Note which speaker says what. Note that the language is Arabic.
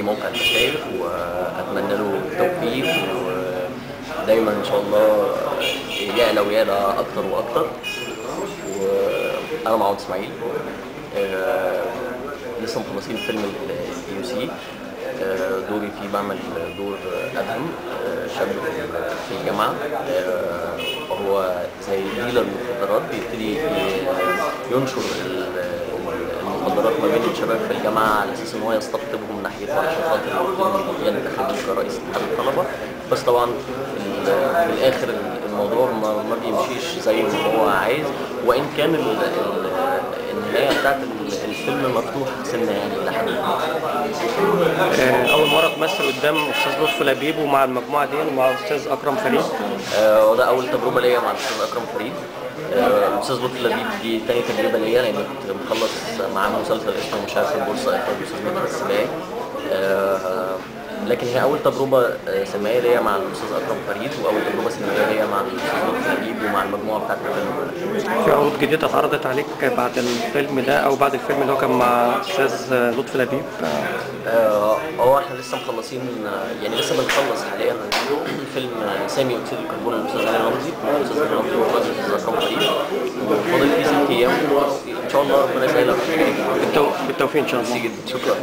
Speaker 1: نادي موقع المشايخ، واتمنى له التوفيق ودايما ان شاء الله يعلى ويعلى اكتر واكتر. وانا معوض اسماعيل، لسه مخلصين فيلم الPUC. دوري فيه بعمل دور أدهم، شاب في الجامعة. هو زي ديلر مخدرات، بيبتدي ينشر المخدرات ما بين الشباب في الجامعة على أساس إن هو يستقطبهم ناحيته عشان خاطر ينتخب كرئيس اتحاد الطلبة. بس طبعا في الآخر الموضوع ما بيمشيش زي ما هو عايز، وإن كان النهاية بتاعت الفيلم مفتوح سنة يعني لحد
Speaker 2: أول مرة تمثل قدام أستاذ لطفي لبيب ومع المجموعة دي ومع أستاذ أكرم فريد.
Speaker 1: وده أول تجربة ليا مع الأستاذ أكرم فريد. الأستاذ لطفي لبيب دي تاني تجربة ليا، لأن كنت مخلص معاه مسلسل اسمه مشاهد في البورصة إخراج الأستاذ مدحت السباعي. لكن هي أول تجربة سينمائية ليا مع الأستاذ أكرم فريد، وأول تجربة سينمائية ليا مع الأستاذ لطفي لبيب ومع المجموعة بتاعت الفيلم.
Speaker 2: في عروض جديدة اتعرضت عليك بعد الفيلم ده أو بعد الفيلم اللي هو كان مع أستاذ لطفي لبيب؟
Speaker 1: احنا لسه مخلصين، يعني لسه بنخلص حاليا فيلم سامي اكسيد الكربون للاستاذ علي رمزي. الاستاذ علي رمزي والاستاذ اكرم فريد، وفاضل فيه 6 ايام ان شاء الله ربنا يسهلها.
Speaker 2: بالتوفيق ان شاء الله.
Speaker 1: شكرا.